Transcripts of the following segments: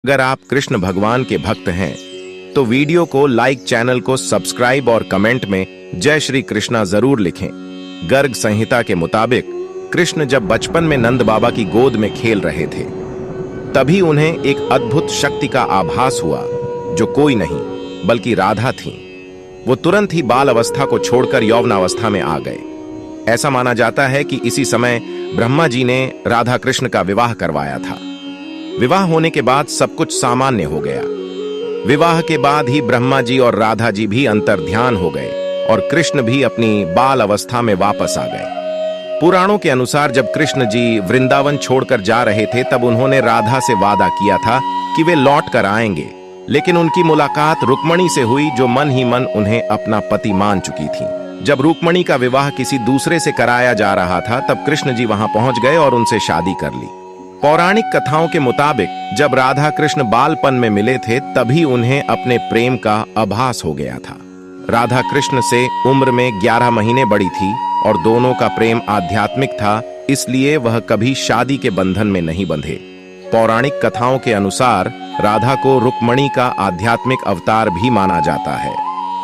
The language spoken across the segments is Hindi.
अगर आप कृष्ण भगवान के भक्त हैं तो वीडियो को लाइक, चैनल को सब्सक्राइब और कमेंट में जय श्री कृष्णा जरूर लिखें। गर्ग संहिता के मुताबिक कृष्ण जब बचपन में नंद बाबा की गोद में खेल रहे थे तभी उन्हें एक अद्भुत शक्ति का आभास हुआ जो कोई नहीं बल्कि राधा थीं। वो तुरंत ही बाल अवस्था को छोड़कर यौवनावस्था में आ गए। ऐसा माना जाता है कि इसी समय ब्रह्मा जी ने राधा कृष्ण का विवाह करवाया था। विवाह होने के बाद सब कुछ सामान्य हो गया। विवाह के बाद ही ब्रह्मा जी और राधा जी भी अंतर्ध्यान हो गए और कृष्ण भी अपनी बाल अवस्था में वापस आ गए। पुराणों के अनुसार जब कृष्ण जी वृंदावन छोड़कर जा रहे थे तब उन्होंने राधा से वादा किया था कि वे लौट कर आएंगे, लेकिन उनकी मुलाकात रुक्मणी से हुई जो मन ही मन उन्हें अपना पति मान चुकी थी। जब रुक्मणी का विवाह किसी दूसरे से कराया जा रहा था तब कृष्ण जी वहां पहुंच गए और उनसे शादी कर ली। पौराणिक कथाओं के मुताबिक जब राधा कृष्ण बालपन में मिले थे तभी उन्हें अपने प्रेम का आभास हो गया था। राधा कृष्ण से उम्र में 11 महीने बड़ी थी और दोनों का प्रेम आध्यात्मिक था, इसलिए वह कभी शादी के बंधन में नहीं बंधे। पौराणिक कथाओं के अनुसार राधा को रुक्मणी का आध्यात्मिक अवतार भी माना जाता है।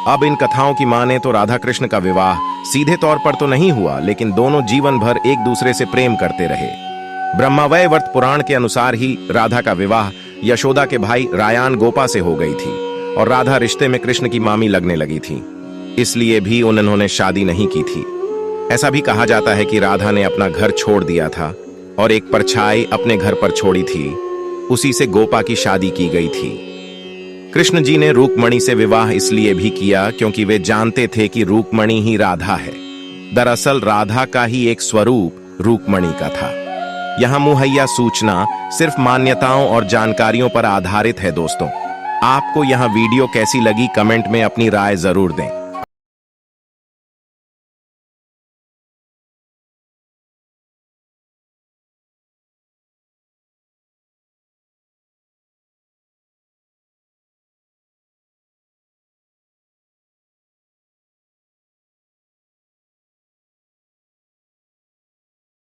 अब इन कथाओं की माने तो राधा कृष्ण का विवाह सीधे तौर पर तो नहीं हुआ, लेकिन दोनों जीवन भर एक दूसरे से प्रेम करते रहे। ब्रह्मावैवर्त पुराण के अनुसार ही राधा का विवाह यशोदा के भाई रायान गोपा से हो गई थी और राधा रिश्ते में कृष्ण की मामी लगने लगी थी, इसलिए भी उन्होंने शादी नहीं की थी। ऐसा भी कहा जाता है कि राधा ने अपना घर छोड़ दिया था और एक परछाई अपने घर पर छोड़ी थी, उसी से गोपा की शादी की गई थी। कृष्ण जी ने रुक्मणी से विवाह इसलिए भी किया क्योंकि वे जानते थे कि रुक्मणी ही राधा है। दरअसल राधा का ही एक स्वरूप रुक्मणी का था। यहां मुहैया सूचना सिर्फ मान्यताओं और जानकारियों पर आधारित है। दोस्तों, आपको यहां वीडियो कैसी लगी कमेंट में अपनी राय जरूर दें।